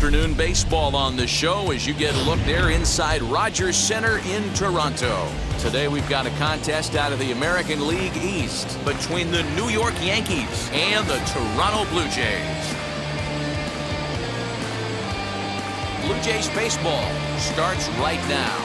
afternoon baseball on the show as you get a look there inside Rogers Center in Toronto. Today we've got a contest out of the American League East between the New York Yankees and the Toronto Blue Jays. Blue Jays baseball starts right now.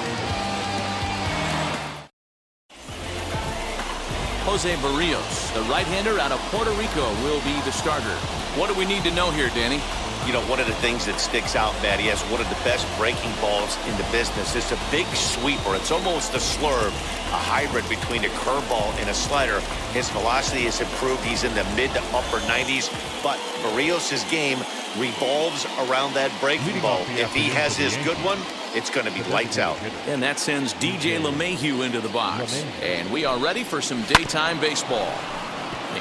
Jose Barrios, the right-hander out of Puerto Rico, will be the starter. What do we need to know here, Danny? You know, one of the things that sticks out, Matt, he has one of the best breaking balls in the business. It's a big sweeper. It's almost a slurve, a hybrid between a curveball and a slider. His velocity has improved. He's in the mid to upper 90s, but Barrios' game revolves around that breaking ball. If he has his good one, it's going to be lights out. And that sends DJ LeMahieu into the box. And we are ready for some daytime baseball.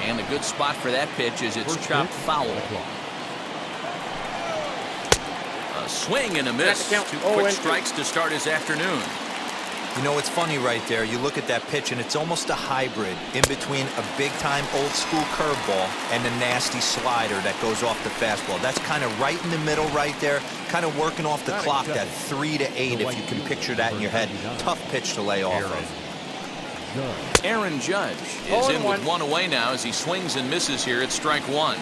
And a good spot for that pitch is it's chopped foul. A swing and a miss. Two quick strikes to start his afternoon. You know, it's funny right there. You look at that pitch, and it's almost a hybrid in between a big-time old-school curveball and a nasty slider that goes off the fastball. That's kind of right in the middle right there, kind of working off the clock, that 3 to 8, if you can picture that in your head. Tough pitch to lay off of. Aaron Judge is in with one away now as he swings and misses here at strike one.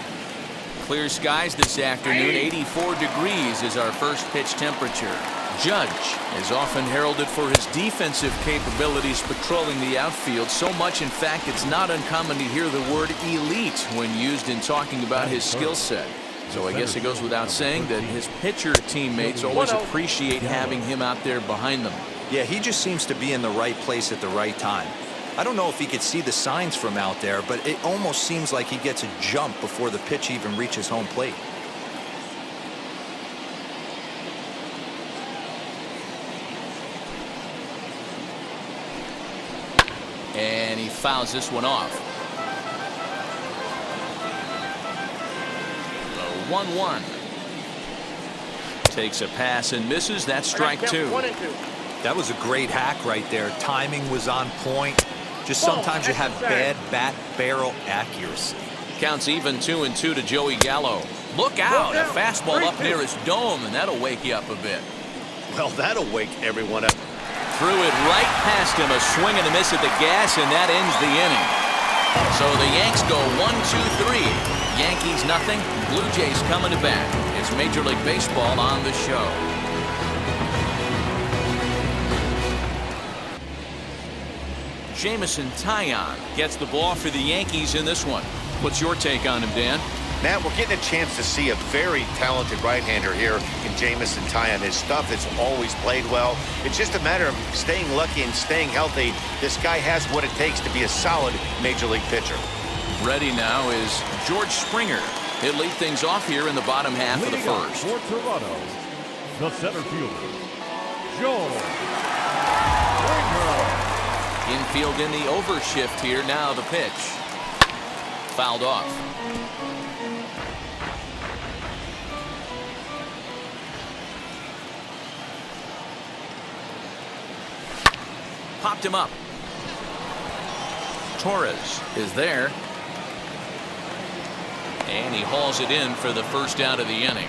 Clear skies this afternoon. 84 degrees is our first pitch temperature. Judge is often heralded for his defensive capabilities patrolling the outfield. So much, in fact, it's not uncommon to hear the word elite when used in talking about his skill set. So I guess it goes without saying that his pitcher teammates always appreciate having him out there behind them. Yeah, he just seems to be in the right place at the right time. I don't know if he could see the signs from out there, but it almost seems like he gets a jump before the pitch even reaches home plate. And he fouls this one off. The 1-1. Takes a pass and misses. That's strike two. That was a great hack right there. Timing was on point. Just sometimes you have bad bat barrel accuracy. Counts even 2-2 to Joey Gallo. Look out! A fastball up near his dome, and that'll wake you up a bit. Well, that'll wake everyone up. Threw it right past him, a swing and a miss at the gas, and that ends the inning. So the Yanks go 1-2-3. Yankees nothing, Blue Jays coming to bat. It's Major League Baseball on the show. Jameson Taillon gets the ball for the Yankees in this one. What's your take on him, Dan? Matt, we're getting a chance to see a very talented right-hander here in Jameson Taillon. His stuff has always played well. It's just a matter of staying lucky and staying healthy. This guy has what it takes to be a solid Major League pitcher. Ready now is George Springer. He'll lead things off here in the bottom half of the first. For Toronto, the center fielder, George Springer. Infield in the overshift here. Now the pitch. Fouled off. Popped him up. Torres is there. And he hauls it in for the first out of the inning.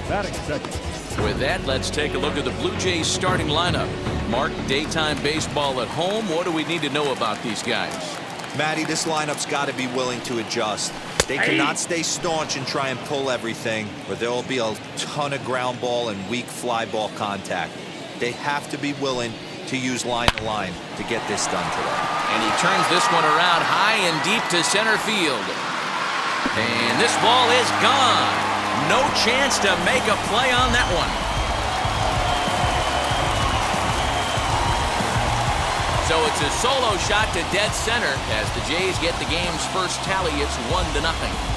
Batting second. With that, let's take a look at the Blue Jays starting lineup. Mark, daytime baseball at home. What do we need to know about these guys? Matty, this lineup's got to be willing to adjust. They cannot stay staunch and try and pull everything, or there will be a ton of ground ball and weak fly ball contact. They have to be willing to use line to line to get this done today. And he turns this one around high and deep to center field. And this ball is gone. No chance to make a play on that one. So it's a solo shot to dead center as the Jays get the game's first tally. It's 1-0.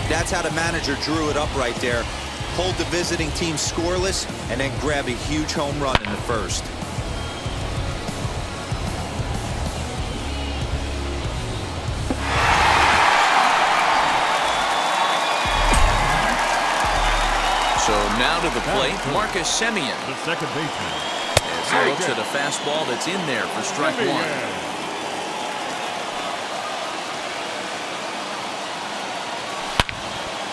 That's how the manager drew it up right there. Hold the visiting team scoreless and then grab a huge home run in the first. Now to the plate, Marcus Semien. The second baseman. As he looks at a fastball that's in there for strike one.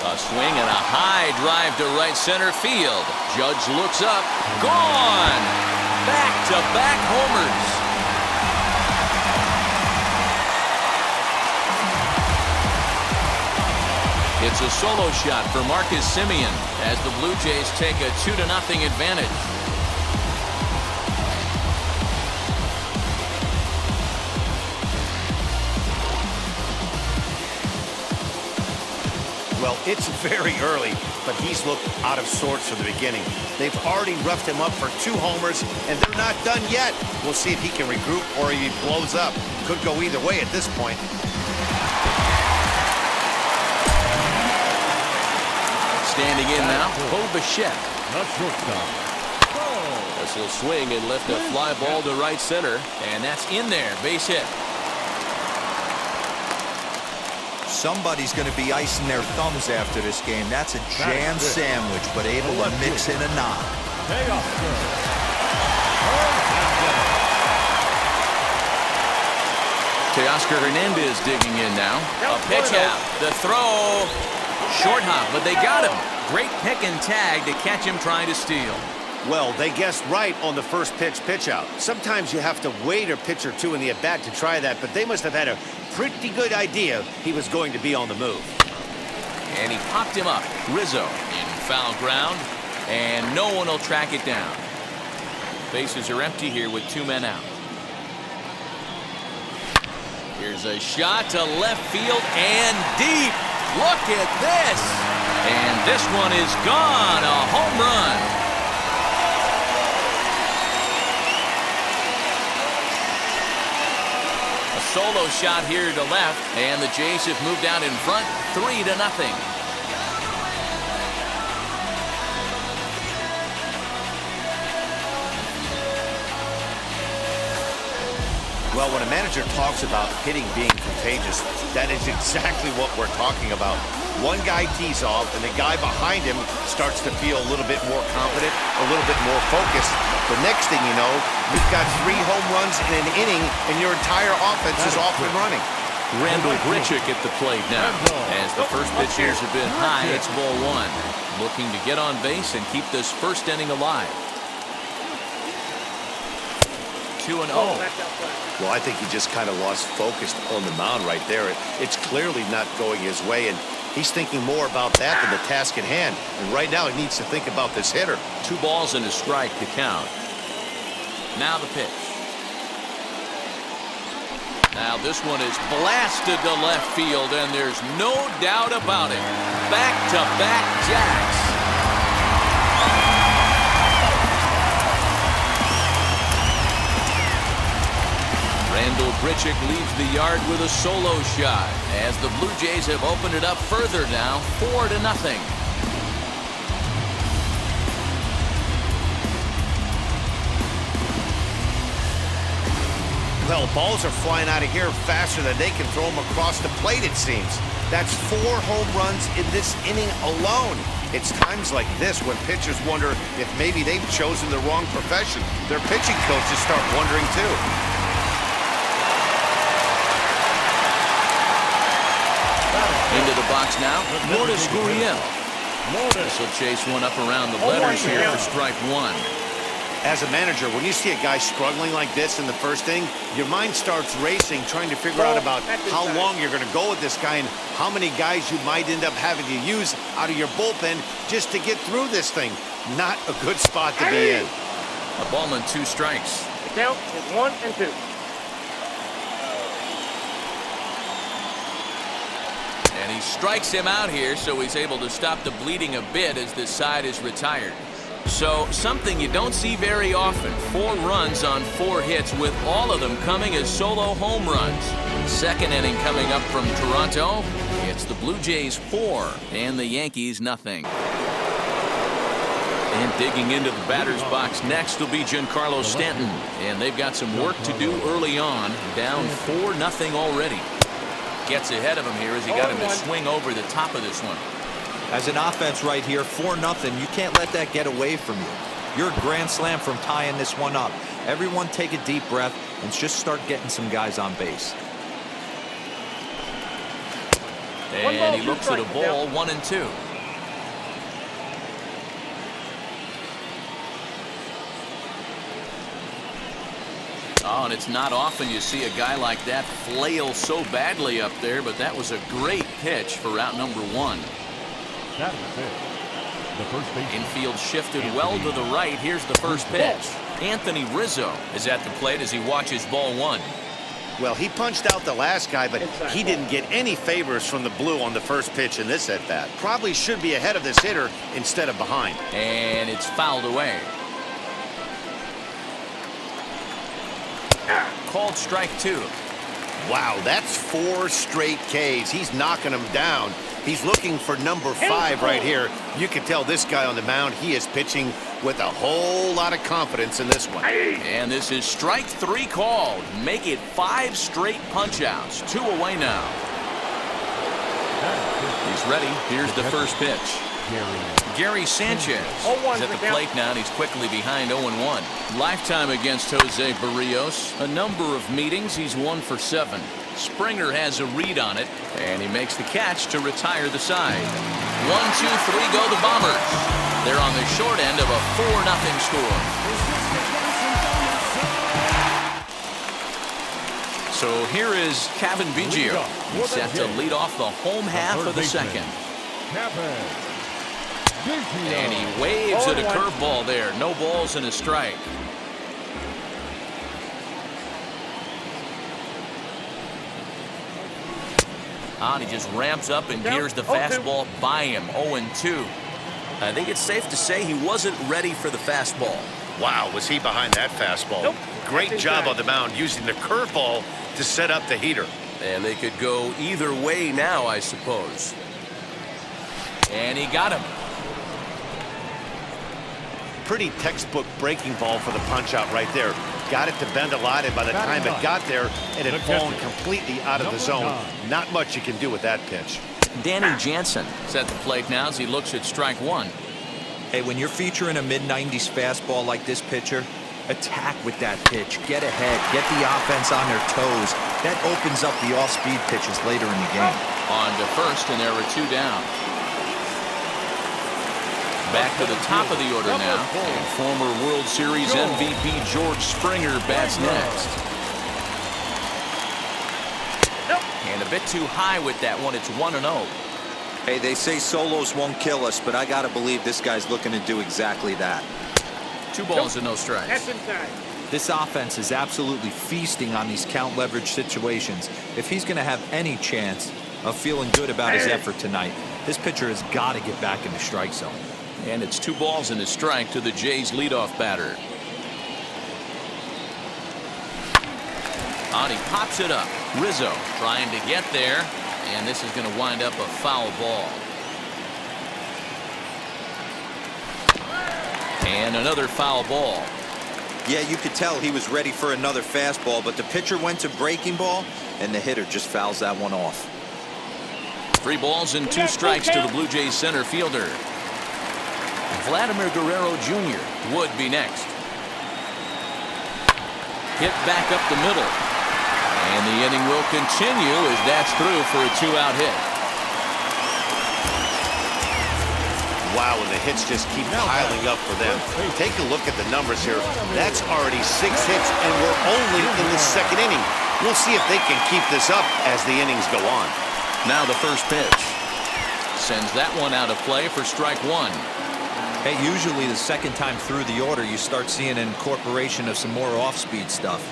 A swing and a high drive to right center field. Judge looks up. Gone! Back-to-back homers. It's a solo shot for Marcus Semien as the Blue Jays take a 2-0 advantage. Well, it's very early, but he's looked out of sorts from the beginning. They've already roughed him up for 2 homers, and they're not done yet. We'll see if he can regroup or if he blows up. Could go either way at this point. Standing in now, Bo Bichette. Not shortstop. This will swing and lift a fly ball to right center, and that's in there, base hit. Somebody's going to be icing their thumbs after this game. That's a jam sandwich, but able to mix in a knock. Teoscar Hernandez digging in now. A pitch out. The throw. Short hop, but they got him. Great pick and tag to catch him trying to steal. Well, they guessed right on the first pitch out. Sometimes you have to wait a pitch or two in the at-bat to try that, but they must have had a pretty good idea he was going to be on the move. And he popped him up. Rizzo in foul ground, and no one will track it down. Bases are empty here with 2 men out. Here's a shot to left field and deep. Look at this. And this one is gone. A home run. A solo shot here to left, and the Jays have moved out in front 3-0. Well, when a manager talks about hitting being contagious, that is exactly what we're talking about. One guy tees off, and the guy behind him starts to feel a little bit more confident, a little bit more focused. The next thing you know, you've got 3 home runs in an inning, and your entire offense is off and running. Randall Grichuk at the plate now. As the first pitch here has been high, it's ball 1. Looking to get on base and keep this first inning alive. 2-0. Well, I think he just kind of lost focus on the mound right there. It's clearly not going his way, and he's thinking more about that than the task at hand. And right now, he needs to think about this hitter. 2 balls and a strike to count. Now the pitch. Now this one is blasted to left field, and there's no doubt about it. Back-to-back jacks. Randall Grichuk leaves the yard with a solo shot as the Blue Jays have opened it up further now, 4-0. Well, balls are flying out of here faster than they can throw them across the plate, it seems. That's 4 home runs in this inning alone. It's times like this when pitchers wonder if maybe they've chosen the wrong profession. Their pitching coaches start wondering too. Into the box now, Lourdes Gurriel. This will chase one up around the letters here for strike 1. As a manager, when you see a guy struggling like this in the first inning, your mind starts racing, trying to figure out about how long you're going to go with this guy and how many guys you might end up having to use out of your bullpen just to get through this thing. Not a good spot to be in. A ball and 2 strikes. The count is 1 and 2. And he strikes him out here, so he's able to stop the bleeding a bit as this side is retired. So something you don't see very often. 4 runs on 4 hits, with all of them coming as solo home runs. Second inning coming up from Toronto. It's the Blue Jays 4 and the Yankees nothing. And digging into the batter's box next will be Giancarlo Stanton. And they've got some work to do early on. Down 4-0 already. Gets ahead of him here as he got him to swing over the top of this one. As an offense right here, 4-0, you can't let that get away from you. You're a grand slam from tying this one up. Everyone take a deep breath and just start getting some guys on base. And he looks at a ball, 1-2. Oh, and it's not often you see a guy like that flail so badly up there, but that was a great pitch for route number 1. That was it. The first base. Infield shifted well to the right. Here's the first pitch. Anthony Rizzo is at the plate as he watches ball 1. Well, he punched out the last guy, but he didn't get any favors from the blue on the first pitch in this at-bat. Probably should be ahead of this hitter instead of behind. And it's fouled away. Called strike 2. Wow, that's 4 straight Ks. He's knocking them down. He's looking for number 5 right here. You can tell this guy on the mound, he is pitching with a whole lot of confidence in this one. And this is strike 3 called. Make it 5 straight punch-outs. 2 away now. He's ready. Here's the first pitch. Gary Sanchez is at the plate now, and he's quickly behind 0-1. Lifetime against Jose Barrios. A number of meetings. He's 1 for 7. Springer has a read on it, and he makes the catch to retire the side. 1-2-3 go the Bombers. They're on the short end of a 4-0 score. So here is Kevin Biggio. He's set to lead off the home half of the second. And he waves at a curveball there. No balls and a strike. And he just ramps up and gears the fastball by him. 0-2. I think it's safe to say he wasn't ready for the fastball. Wow, was he behind that fastball? Nope. Great job on the mound using the curveball to set up the heater. And they could go either way now, I suppose. And he got him. Pretty textbook breaking ball for the punch-out right there. Got it to bend a lot, and by the time it got there, it had fallen completely out of the zone. Not much you can do with that pitch. Danny Jansen is at the plate now as he looks at strike 1. Hey, when you're featuring a mid-90s fastball like this pitcher, attack with that pitch. Get ahead. Get the offense on their toes. That opens up the off-speed pitches later in the game. On to first, and there are 2 down. Back to the top of the order now, and former World Series MVP George Springer bats next. And a bit too high with that one. It's 1-0. Hey, they say solos won't kill us, but I got to believe this guy's looking to do exactly that. 2 balls and no strikes. That's inside. This offense is absolutely feasting on these count leverage situations. If he's going to have any chance of feeling good about his effort tonight, this pitcher has got to get back in the strike zone. And it's 2 balls and a strike to the Jays' leadoff batter. And he pops it up. Rizzo trying to get there, and this is going to wind up a foul ball. And another foul ball. Yeah, you could tell he was ready for another fastball, but the pitcher went to breaking ball, and the hitter just fouls that one off. 3 balls and 2 strikes to the Blue Jays center fielder. Vladimir Guerrero Jr. would be next. Hit back up the middle. And the inning will continue as that's through for a 2-out hit. Wow, and the hits just keep piling up for them. Take a look at the numbers here. That's already 6 hits, and we're only in the second inning. We'll see if they can keep this up as the innings go on. Now the first pitch. Sends that one out of play for strike 1. Hey, usually the second time through the order, you start seeing an incorporation of some more off-speed stuff.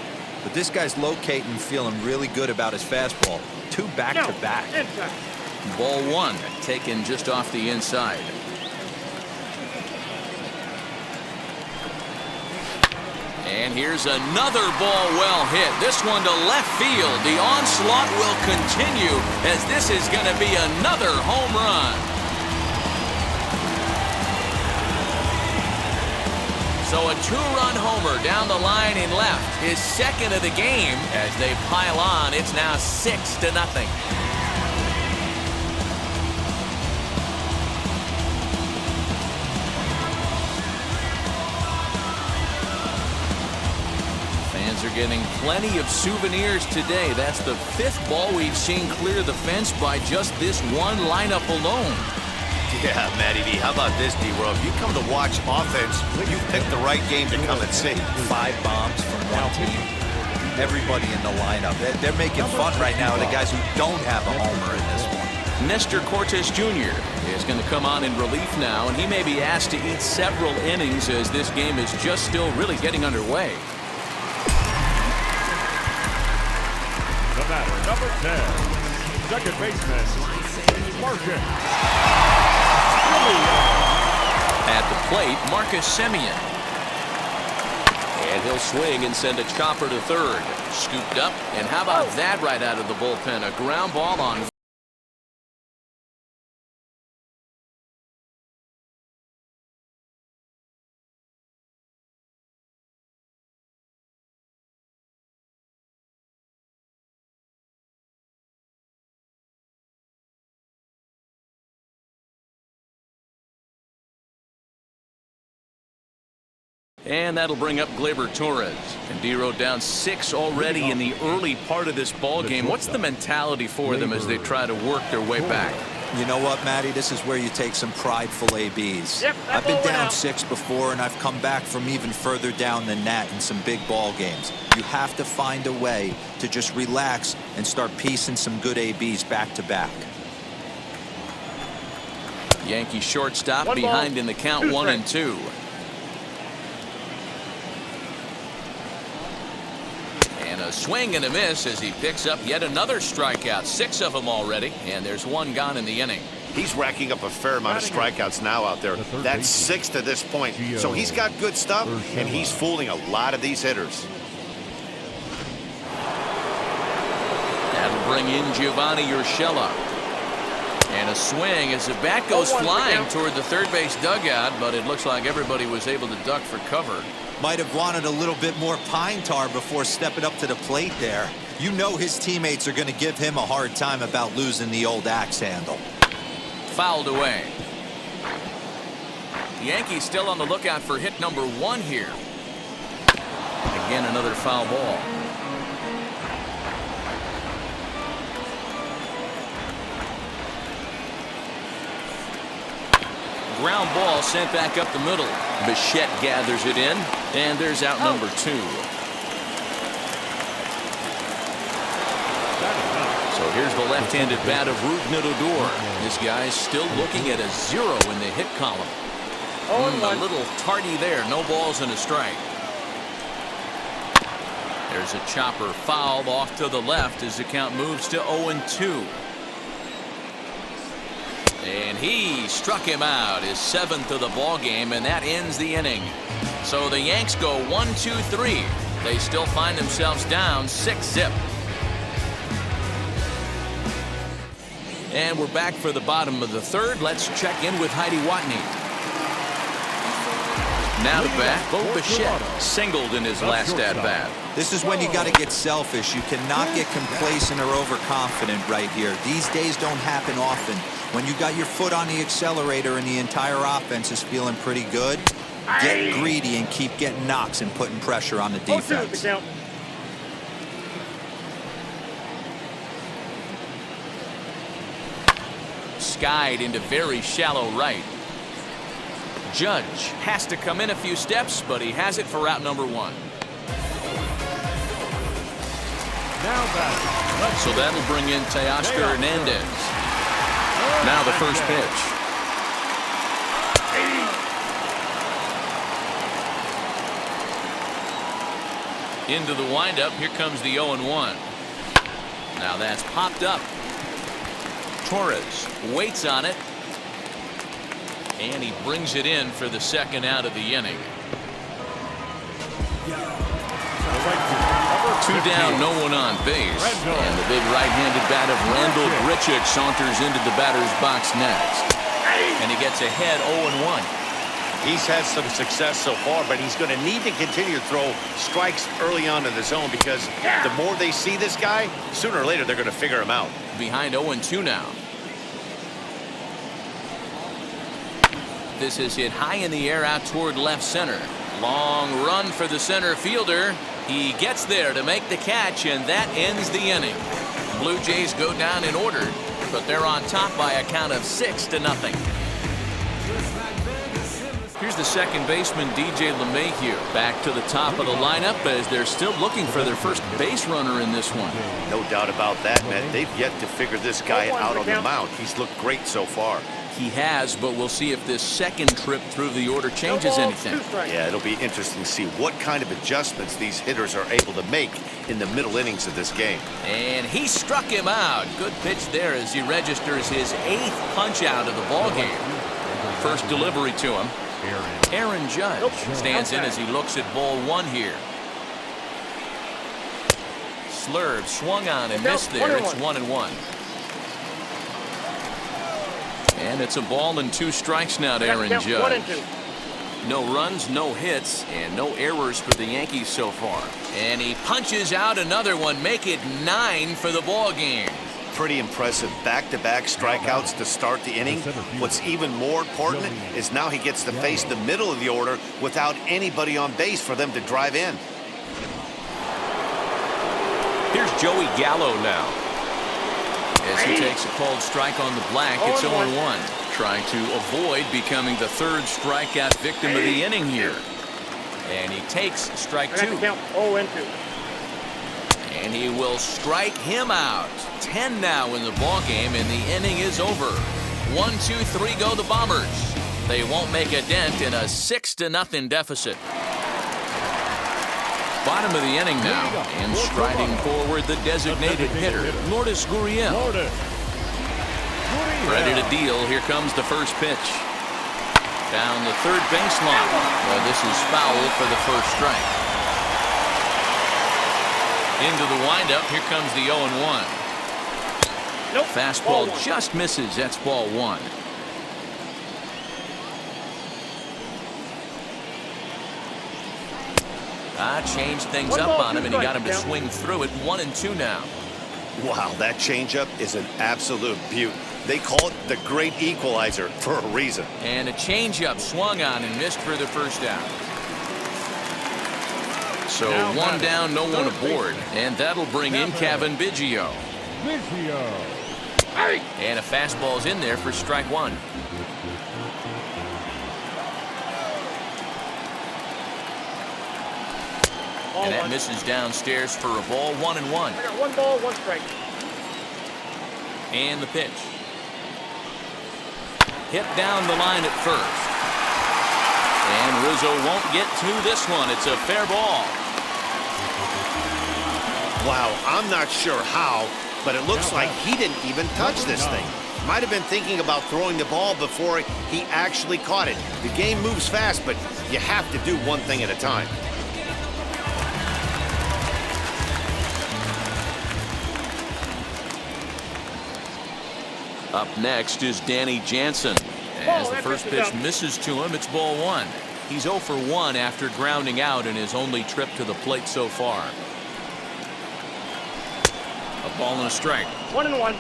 But this guy's locating, feeling really good about his fastball. 2 back-to-back. Ball 1 taken just off the inside. And here's another ball well hit. This one to left field. The onslaught will continue as this is going to be another home run. So a 2-run homer down the line in left. His second of the game as they pile on. It's now 6-0. We're getting plenty of souvenirs today. That's the 5th ball we've seen clear the fence by just this one lineup alone. Yeah, Matty V, how about this, D-World? If you come to watch offense, you picked the right game to come and see. 5 bombs from one team. Everybody in the lineup. They're making fun right now of the guys who don't have a homer in this one. Nestor Cortes Jr. is going to come on in relief now, and he may be asked to eat several innings as this game is just still really getting underway. The batter, number 10, second baseman, Marcus. At the plate, Marcus Semien. And he'll swing and send a chopper to third. Scooped up, and how about that right out of the bullpen? A ground ball on. And that'll bring up Glaber Torres. And D-Row down 6 already in the early part of this ball game. What's the mentality for them as they try to work their way back? You know what, Matty? This is where you take some prideful ABs. Yep, I've been down 6 before, and I've come back from even further down than that in some big ball games. You have to find a way to just relax and start piecing some good ABs back to back. Yankee shortstop One behind ball, in the count, 2 1-2. strikes. And a swing and a miss as he picks up yet another strikeout. 6 of them already, and there's 1 gone in the inning. He's racking up a fair amount of strikeouts now out there. That's 6 to this point. So he's got good stuff, and he's fooling a lot of these hitters. That'll bring in Giovanni Urshela. And a swing as the bat goes flying toward the third base dugout, but it looks like everybody was able to duck for cover. Might have wanted a little bit more pine tar before stepping up to the plate there. You know his teammates are going to give him a hard time about losing the old axe handle. Fouled away. The Yankees still on the lookout for hit number 1 here. Again, another foul ball. Ground ball sent back up the middle. Bichette gathers it in, and there's out number 2. So here's the left-handed bat of Rougned Odor. This guy's still looking at a 0 in the hit column. A little tardy there. No balls and a strike. There's a chopper fouled off to the left as the count moves to 0-2. And he struck him out, his 7th of the ball game, and that ends the inning. So the Yanks go 1-2-3. They still find themselves down 6-0. And we're back for the bottom of the 3rd. Let's check in with Heidi Watney. Now to bat, Bo Bichette singled in his last at-bat. This is when you got to get selfish. You cannot get complacent or overconfident right here. These days don't happen often. When you got your foot on the accelerator and the entire offense is feeling pretty good, get greedy and keep getting knocks and putting pressure on the defense. Skied into very shallow right. Judge has to come in a few steps, but he has it for out number 1. So that'll bring in Teoscar Hernandez. Now the first pitch. Into the windup. Here comes the 0-1. Now that's popped up. Torres waits on it. And he brings it in for the 2nd out of the inning. 2 down, no one on base. And the big right-handed bat of Randall Grichuk saunters into the batter's box next. And he gets ahead 0-1. He's had some success so far, but he's going to need to continue to throw strikes early on in the zone because the more they see this guy, sooner or later they're going to figure him out. Behind 0-2 now. This is hit high in the air out toward left center. Long run for the center fielder. He gets there to make the catch, and that ends the inning. Blue Jays go down in order, but they're on top by a count of 6-0. Here's the second baseman, DJ LeMahieu, back to the top of the lineup as they're still looking for their first base runner in this one. No doubt about that, man. They've yet to figure this guy out on the mound. He's looked great so far. He has, but we'll see if this second trip through the order changes anything. Yeah, it'll be interesting to see what kind of adjustments these hitters are able to make in the middle innings of this game. And he struck him out. Good pitch there as he registers his 8th punch out of the ball game. First delivery to him. Aaron Judge stands in as he looks at ball 1 here. Slurve swung on and missed there. It's 1-1. And it's a ball and 2 strikes now to Aaron Judge. No runs, no hits, and no errors for the Yankees so far. And he punches out another one, make it 9 for the ball game. Pretty impressive back-to-back strikeouts to start the inning. What's even more important is now he gets to face the middle of the order without anybody on base for them to drive in. Here's Joey Gallo now. As he takes a called strike on the black, it's 0-1. Trying to avoid becoming the 3rd strikeout victim of the inning here. And he takes strike 2. And he will strike him out. 10 now in the ball game, and the inning is over. 1-2-3 go the Bombers. They won't make a dent in a 6-0 deficit. Bottom of the inning now, and striding forward the designated hitter, Lourdes Gurriel. Ready to deal. Here comes the first pitch. Down the 3rd baseline. Well, this is foul for the first strike. Into the windup. Here comes the 0-1. Nope. Fastball just misses. That's ball 1. Changed things up on him, and he got him to swing through it. 1-2 now. Wow, that changeup is an absolute beaut. They call it the great equalizer for a reason. And a changeup swung on and missed for the first out. So 1 down, no one aboard, and that'll bring in Kevin Biggio. And a fastball's in there for strike 1. And that misses downstairs for a ball. 1-1. I got 1 ball, 1 strike. And the pitch. Hit down the line at first. And Rizzo won't get to this one. It's a fair ball. Wow, I'm not sure how, but it looks like he didn't even touch this thing. Might have been thinking about throwing the ball before he actually caught it. The game moves fast, but you have to do one thing at a time. Up next is Danny Jansen. As the first pitch misses to him, it's ball 1. He's 0 for 1 after grounding out in his only trip to the plate so far. A ball and a strike. 1-1.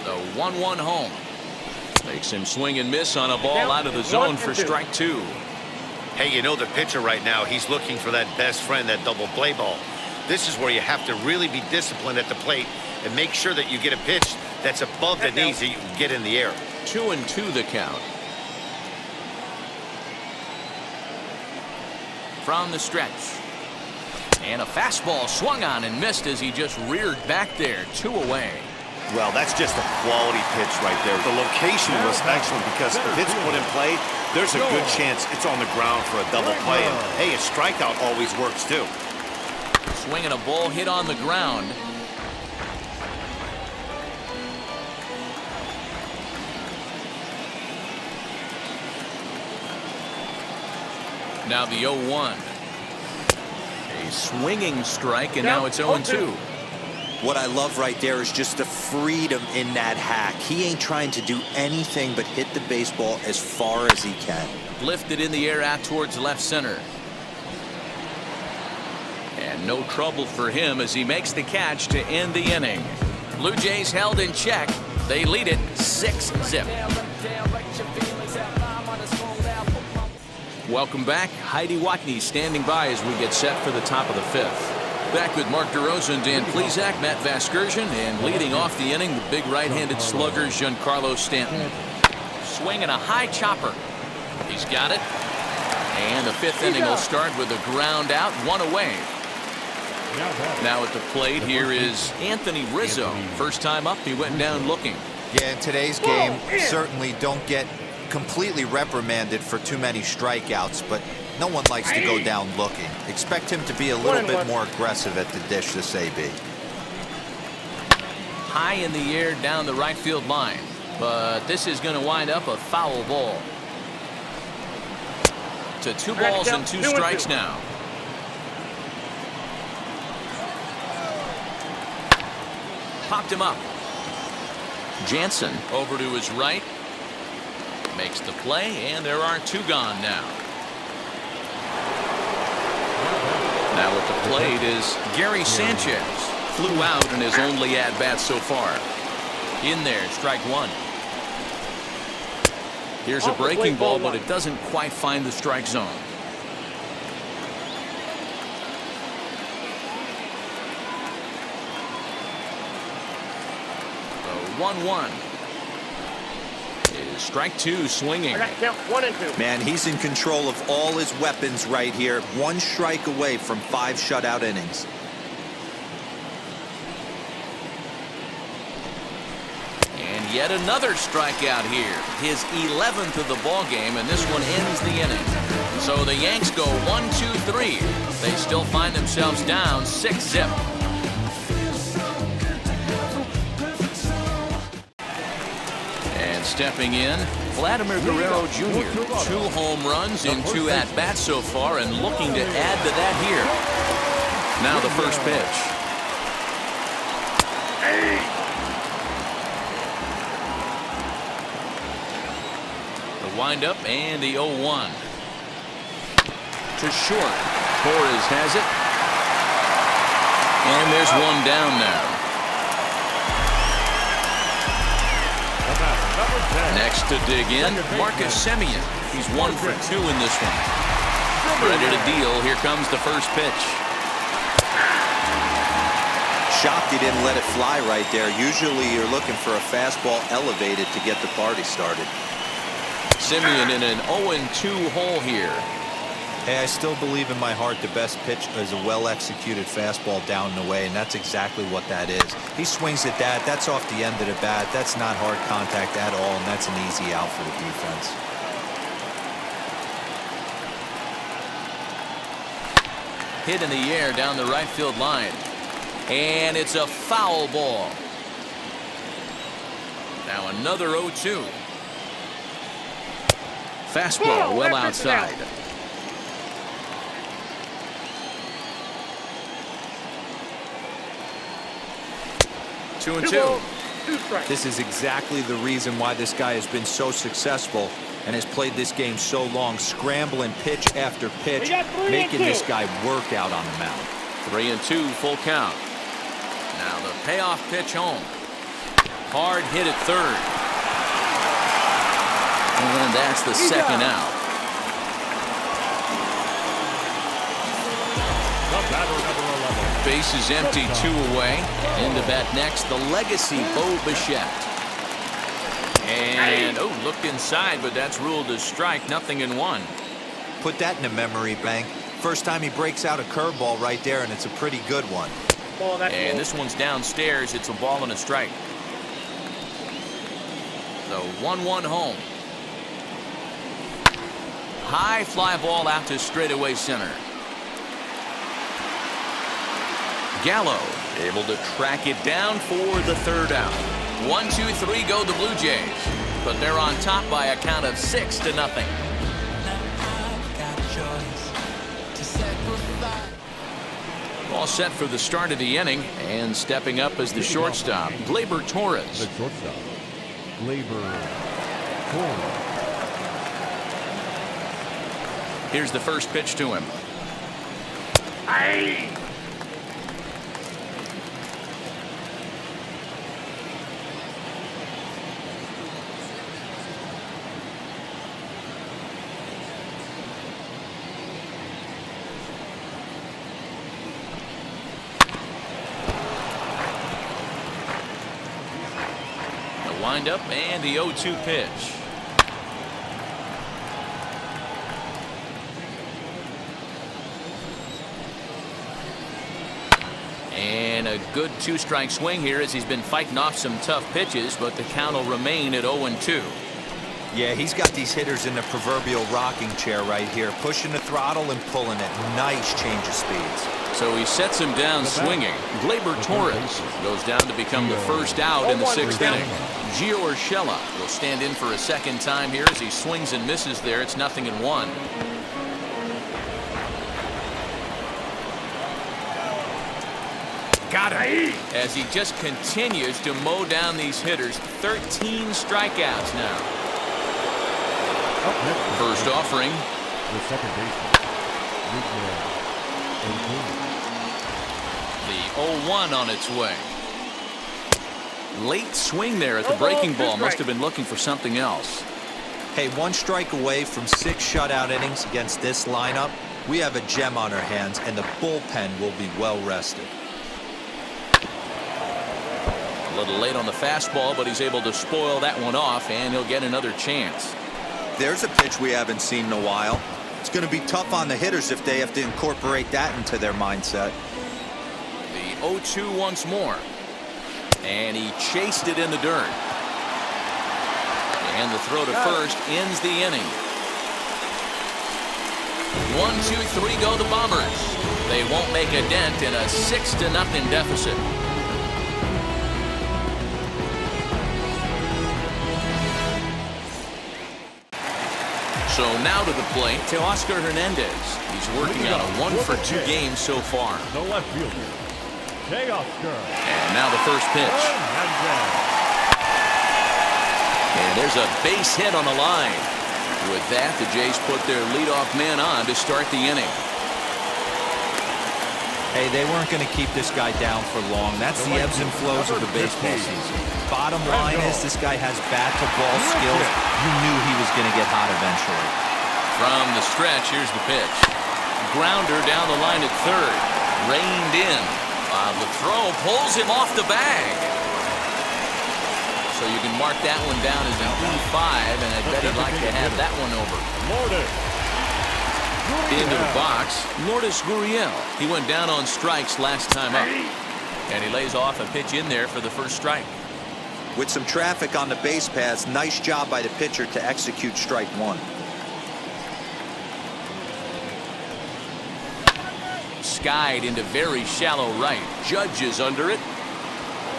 The 1-1 home. Makes him swing and miss on a ball out of the zone for strike 2. Hey, you know the pitcher right now, he's looking for that best friend, that double play ball. This is where you have to really be disciplined at the plate and make sure that you get a pitch that's above the knees that you can get in the air. 2-2 the count. From the stretch. And a fastball swung on and missed as he just reared back there. 2 away. Well, that's just a quality pitch right there. The location was excellent because if it's put in play, there's a good chance it's on the ground for a double play. And, hey, a strikeout always works, too. Swinging a ball hit on the ground. Now the 0-1. A swinging strike, and now it's 0-2. What I love right there is just the freedom in that hack. He ain't trying to do anything but hit the baseball as far as he can. Lifted in the air out towards left center. And no trouble for him as he makes the catch to end the inning. Blue Jays held in check. They lead it 6-0. Welcome back. Heidi Watney standing by as we get set for the top of the fifth. Back with Mark DeRosa and Dan Plesac, Matt Vasgersian, and leading off the inning, the big right-handed slugger, Giancarlo Stanton. Swinging a high chopper. He's got it. And the fifth inning will start with a ground out, one away. Now at the plate, here is Anthony Rizzo. First time up, he went down looking. Yeah, in today's game, certainly don't get completely reprimanded for too many strikeouts, but no one likes to go down looking. Expect him to be a little bit more aggressive at the dish this AB. High in the air down the right field line, but this is going to wind up a foul ball. To 2 balls and 2 strikes now. Popped him up. Jansen over to his right. Makes the play, and there are 2 gone now. Now at the plate is Gary Sanchez. Flew out in his only at-bat so far. In there, strike 1. Here's a breaking ball, but it doesn't quite find the strike zone. The 1-1 is strike 2 swinging. Count 1 and 2. Man, he's in control of all his weapons right here. 1 strike away from 5 shutout innings. And yet another strikeout here. His 11th of the ball game, and this one ends the inning. So the Yanks go 1-2-3. They still find themselves down 6-0. And stepping in, Vladimir Guerrero Jr. 2 home runs in 2 at-bats so far, and looking to add to that here. Now the first pitch. The windup and the 0-1. To short. Torres has it. And there's 1 down now. Next to dig in, Marcus Semien. He's 1 for 2 in this one. Ready to deal. Here comes the first pitch. Shocked he didn't let it fly right there. Usually you're looking for a fastball elevated to get the party started. Semien in an 0-2 hole here. Hey, I still believe in my heart the best pitch is a well-executed fastball down and away, and that's exactly what that is. He swings at that. That's off the end of the bat. That's not hard contact at all, and that's an easy out for the defense. Hit in the air down the right field line. And it's a foul ball. Now another 0-2. Fastball well outside. Two and 2. This is exactly the reason why this guy has been so successful and has played this game so long, scrambling pitch after pitch, making this guy work out on the mound. 3-2, full count. Now the payoff pitch home. Hard hit at third. And that's the second out. Base is empty, 2 away. In to bat next, the legacy Bo Bichette. And, oh, looked inside, but that's ruled as strike, 0-1. Put that in a memory bank. First time he breaks out a curveball right there, and it's a pretty good one. And this one's downstairs. It's a ball and a strike. The 1-1 home. High fly ball out to straightaway center. Gallo able to track it down for the third out. 1-2-3 go the Blue Jays, but they're on top by a count of 6-0. All set for the start of the inning, and stepping up as the shortstop, Glaber Torres. The shortstop, Glaber Torres. Here's the first pitch to him. windup and the 0-2 pitch. And a good two-strike swing here as he's been fighting off some tough pitches, but the count will remain at 0-2. Yeah, he's got these hitters in the proverbial rocking chair right here, pushing the throttle and pulling it. Nice change of speeds. So he sets him down swinging. Glaber Torres goes down to become the first out in the 6th inning. Gio Urshela will stand in for a second time here as he swings and misses there. It's 0-1. Got him. As he just continues to mow down these hitters. 13 strikeouts now. First offering. The second baseman. The 0-1 on its way. Late swing there at the breaking ball. Must have been looking for something else. Hey, 1 strike away from 6 shutout innings against this lineup. We have a gem on our hands, and the bullpen will be well rested. A little late on the fastball, but he's able to spoil that one off, and he'll get another chance. There's a pitch we haven't seen in a while. It's going to be tough on the hitters if they have to incorporate that into their mindset. The 0-2 once more. And he chased it in the dirt. And the throw to first ends the inning. 1-2-3 go the Bombers. They won't make a dent in a 6-0 deficit. So now to the plate, Teoscar Hernandez. He's working on a 1-for-2 game so far. The left fielder, Teoscar. And now the first pitch. And there's a base hit on the line. With that, the Jays put their leadoff man on to start the inning. Hey, they weren't going to keep this guy down for long. That's the ebbs and flows of the baseball season. Bottom line is this guy has bat-to-ball skills. You knew he was going to get hot eventually. From the stretch, here's the pitch. Grounder down the line at third. Reined in. The throw pulls him off the bag. So you can mark that one down as an E5, and I bet he'd like to have that one over. Into the box, Lourdes Gurriel. He went down on strikes last time up. And he lays off a pitch in there for the first strike. With some traffic on the base paths, nice job by the pitcher to execute strike 1. Skied into very shallow right. Judge is under it.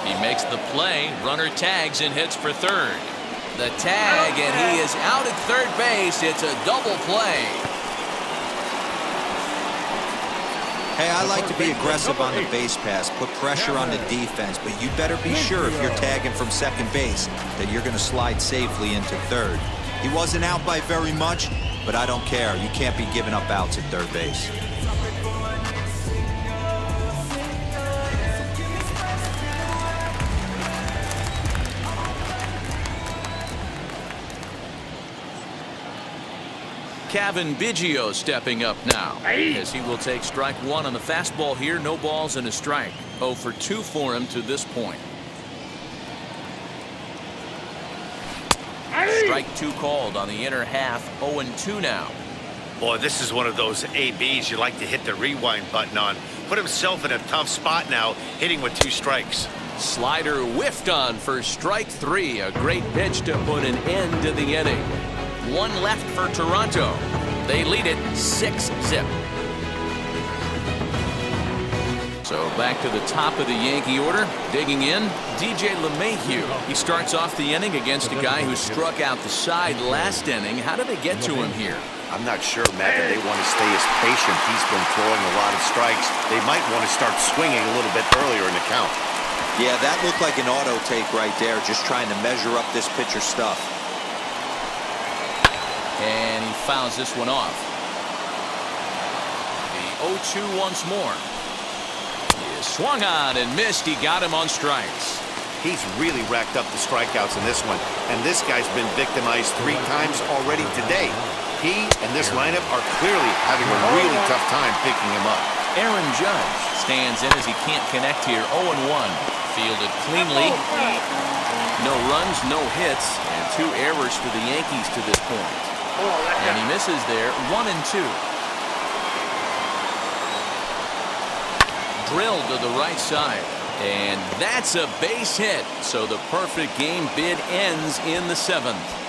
He makes the play. Runner tags and hits for third. The tag, and he is out at third base. It's a double play. Hey, I like to be aggressive on the base pass, put pressure on the defense, but you better be sure if you're tagging from second base that you're going to slide safely into third. He wasn't out by very much, but I don't care. You can't be giving up outs at third base. Kevin Biggio stepping up now as he will take strike 1 on the fastball here. No balls and a strike. 0-for-2 for him to this point. Strike 2 called on the inner half. 0-2 now. Boy, this is one of those ABs you like to hit the rewind button on. Put himself in a tough spot now, hitting with 2 strikes. Slider whiffed on for strike 3. A great pitch to put an end to the inning. 1 left for Toronto. They lead it 6-0. So back to the top of the Yankee order. Digging in, DJ LeMahieu. He starts off the inning against a guy who struck out the side last inning. How did they get to him here? I'm not sure, Matt, that they want to stay as patient. He's been throwing a lot of strikes. They might want to start swinging a little bit earlier in the count. Yeah, that looked like an auto take right there, just trying to measure up this pitcher's stuff. And he fouls this one off. The 0-2 once more. He swung on and missed. He got him on strikes. He's really racked up the strikeouts in this one, and this guy's been victimized 3 times already today. He and this lineup are clearly having a really tough time picking him up. Aaron Judge stands in as he can't connect here. 0-1. Fielded cleanly. No runs, no hits, and 2 errors for the Yankees to this point. And he misses there. 1-2. Drilled to the right side. And that's a base hit. So the perfect game bid ends in the 7th.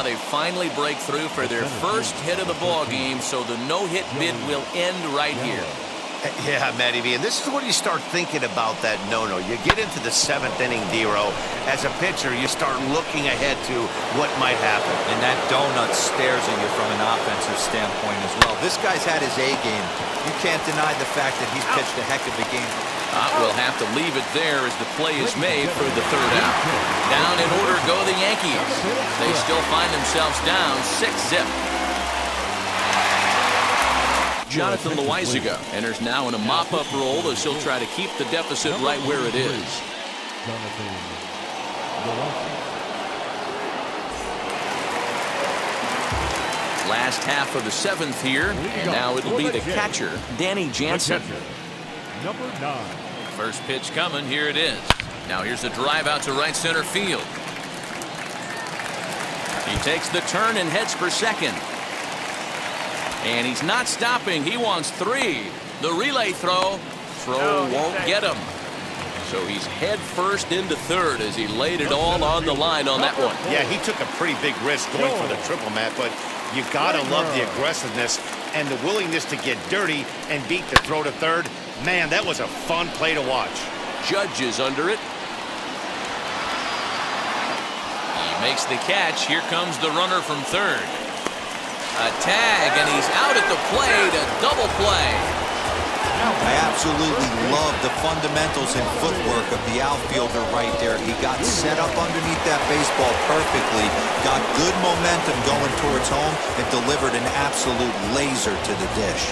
They finally break through for their first hit of the ball game, so the no-hit bid will end right here. Yeah, Matty V, and this is when you start thinking about that no-no. You get into the 7th inning, D-Row. As a pitcher, you start looking ahead to what might happen. And that donut stares at you from an offensive standpoint as well. This guy's had his A game. You can't deny the fact that he's pitched a heck of a game. We'll have to leave it there as the play is made for the 3rd out. Down in order go the Yankees. They still find themselves down 6-0. Jonathan Loaizaga enters now in a mop-up role as he'll try to keep the deficit right where it is. Last half of the 7th here, and now it'll be the catcher, Danny Jansen. Number 9. First pitch coming, here it is. Now here's the drive out to right center field. He takes the turn and heads for second. And he's not stopping. He wants 3. The relay throw. Won't get him. So he's head first into 3rd as he laid it all on the line on that one. Yeah, he took a pretty big risk going for the triple, Matt, but you gotta love the aggressiveness and the willingness to get dirty and beat the throw to 3rd. Man, that was a fun play to watch. Judge is under it. He makes the catch. Here comes the runner from 3rd. A tag, and he's out at the plate. A double play. I absolutely love the fundamentals and footwork of the outfielder right there. He got set up underneath that baseball perfectly, got good momentum going towards home, and delivered an absolute laser to the dish.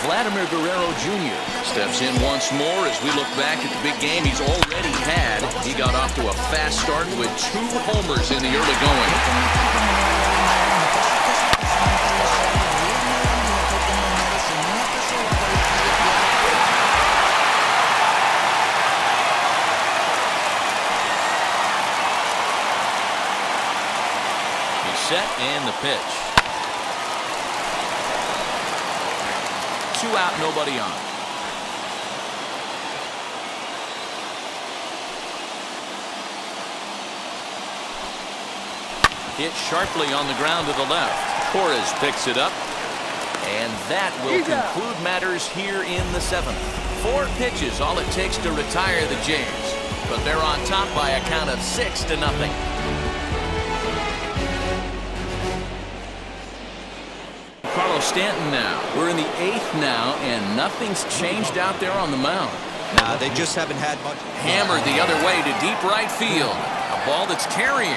Vladimir Guerrero Jr. steps in once more as we look back at the big game he's already had. He got off to a fast start with 2 homers in the early going. He's set and the pitch. 2 out, nobody on. Hit sharply on the ground to the left. Torres picks it up. And that will conclude matters here in the 7th. 4 pitches, all it takes to retire the Jays. But they're on top by a count of 6-0. Giancarlo Stanton now. We're in the 8th now, and nothing's changed out there on the mound. Nah, they just haven't had much. Hammered the other way to deep right field. A ball that's carrying.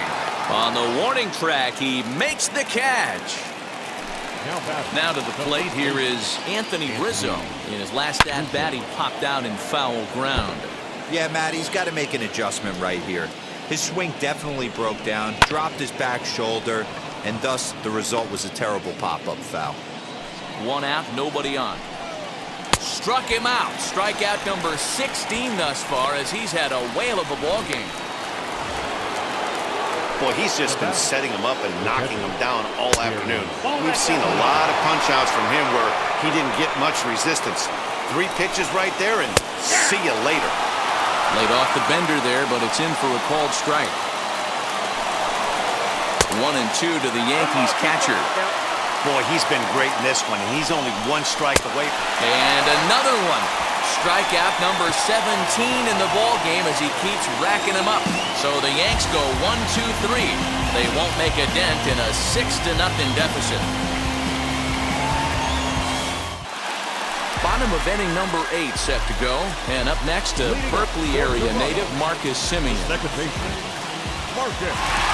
On the warning track, he makes the catch. Now to the plate here is Anthony Rizzo. In his last at-bat, he popped out in foul ground. Yeah, Matt, he's got to make an adjustment right here. His swing definitely broke down, dropped his back shoulder, and thus the result was a terrible pop-up foul. 1 out, nobody on. Struck him out. Strikeout number 16 thus far as he's had a whale of a ball game. Boy, he's just been setting him up and knocking him down all afternoon. We've seen a lot of punch-outs from him where he didn't get much resistance. 3 pitches right there, and see you later. Laid off the bender there, but it's in for a called strike. 1-2 to the Yankees catcher. Boy, he's been great in this one. He's only 1 strike away. And another one. Strikeout number 17 in the ball game as he keeps racking them up. So the Yanks go 1-2-3. They won't make a dent in a 6-0 deficit. Bottom of inning number 8 set to go. And up next, a Berkeley area native, Marcus Semien. Second baseman, Marcus Semien.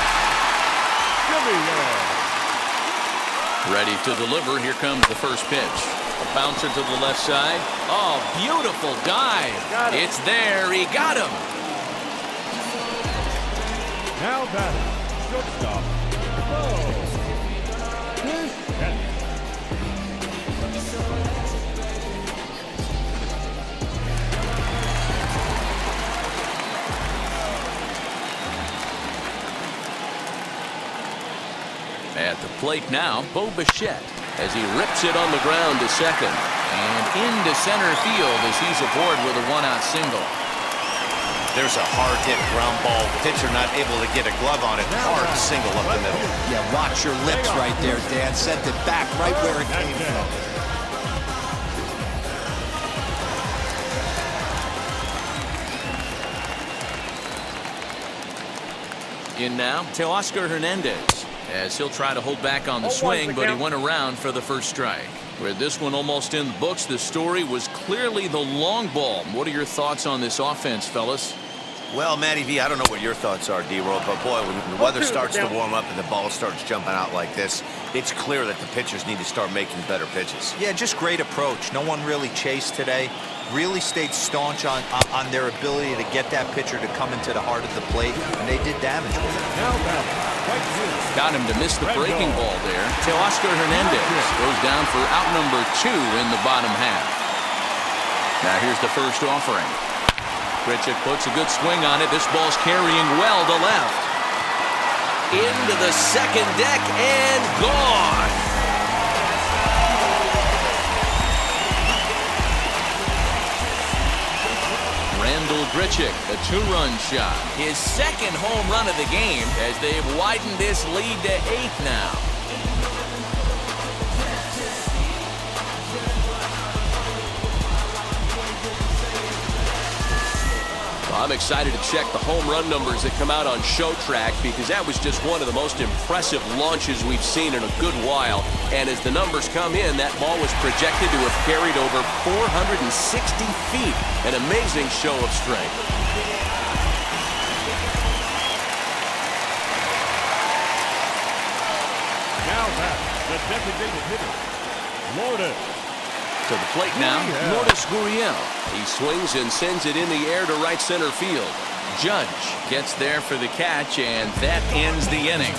Ready to deliver. Here comes the first pitch. A bouncer to the left side. Oh, beautiful dive. It's there. He got him. Now batting, shortstop, plate now, Bo Bichette, as he rips it on the ground to second. And into center field as he's aboard with a one-out single. There's a hard-hit ground ball. Pitcher not able to get a glove on it. Hard single up the middle. Yeah, watch your lips right there, Dan. Sent it back right where it came from. In now, Teoscar Hernandez, as he'll try to hold back on the swing, but he went around for the first strike. With this one almost in the books, the story was clearly the long ball. What are your thoughts on this offense, fellas? Well, Matty V, I don't know what your thoughts are, D-Roll, but boy, when the weather starts to warm up and the ball starts jumping out like this, it's clear that the pitchers need to start making better pitches. Yeah, just great approach. No one really chased today. Really stayed staunch on their ability to get that pitcher to come into the heart of the plate, and they did damage with it. Got him to miss the breaking ball there. Teoscar Hernandez goes down for out number 2 in the bottom half. Now here's the first offering. Grichuk puts a good swing on it. This ball's carrying well to left. Into the second deck and gone. Randall Grichuk, a 2-run shot. His second home run of the game as they've widened this lead to 8 now. Well, I'm excited to check the home run numbers that come out on Show Track because that was just one of the most impressive launches we've seen in a good while. And as the numbers come in, that ball was projected to have carried over 460 feet. An amazing show of strength. Now back, the designated hitter, Lourdes. To the plate now, Lourdes Gurriel. He swings and sends it in the air to right center field. Judge gets there for the catch, and that ends the inning.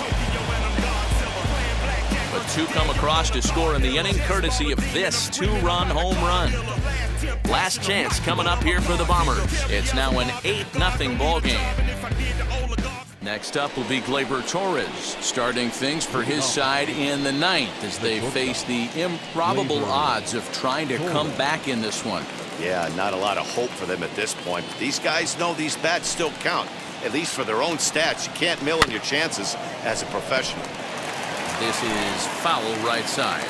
But 2 come across to score in the inning, courtesy of this 2-run home run. Last chance coming up here for the Bombers. It's now an 8-0 ball game. Next up will be Glaber Torres, starting things for his side in the 9th as they face the improbable odds of trying to come back in this one. Yeah, not a lot of hope for them at this point. But these guys know these bats still count, at least for their own stats. You can't mill in your chances as a professional. This is foul right side.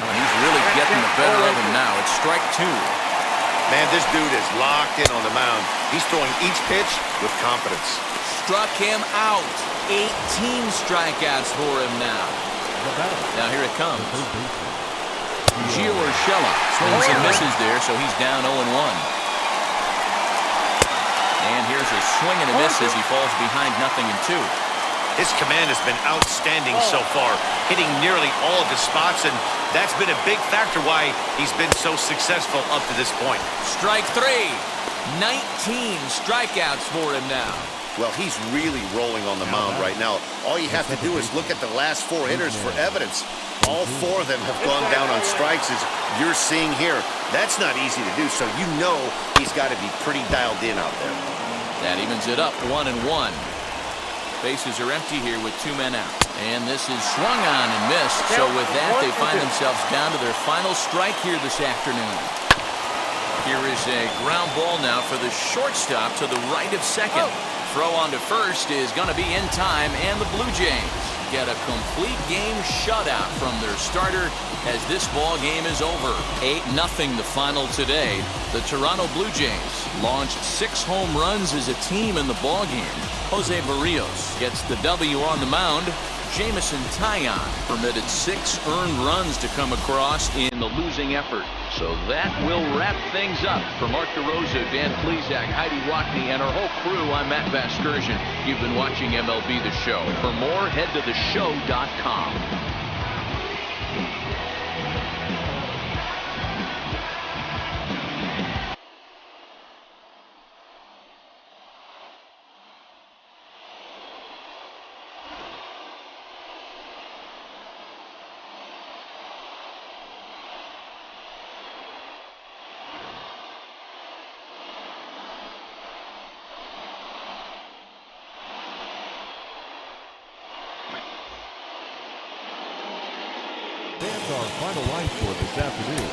Oh, he's really getting the better of him now. It's strike 2. Man, this dude is locked in on the mound. He's throwing each pitch with confidence. Struck him out. 18 strikeouts for him now. Now here it comes. Gio Urshela swings and misses there, so he's down 0-1. And here's a swing and a miss as he falls behind 0-2. His command has been outstanding so far, hitting nearly all of the spots, and that's been a big factor why he's been so successful up to this point. Strike 3. 19 strikeouts for him now. Well, he's really rolling on the mound right now. All you have to do is look at the last 4 hitters for evidence. All 4 of them have gone down on strikes, as you're seeing here. That's not easy to do, so you know he's got to be pretty dialed in out there. That evens it up 1-1. Bases are empty here with 2 men out. And this is swung on and missed. So with that, they find themselves down to their final strike here this afternoon. Here is a ground ball now for the shortstop to the right of second. Throw on to first is going to be in time, and the Blue Jays get a complete game shutout from their starter as this ball game is over. 8-0 the final today. The Toronto Blue Jays launched 6 home runs as a team in the ball game. Jose Barrios gets the W on the mound. Jameson Taillon permitted 6 earned runs to come across in the losing effort. So that will wrap things up. For Mark DeRosa, Dan Plesac, Heidi Rockney, and our whole crew, I'm Matt Vasgersian. You've been watching MLB The Show. For more, head to theshow.com. our final line score this afternoon.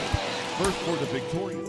First for the victorious.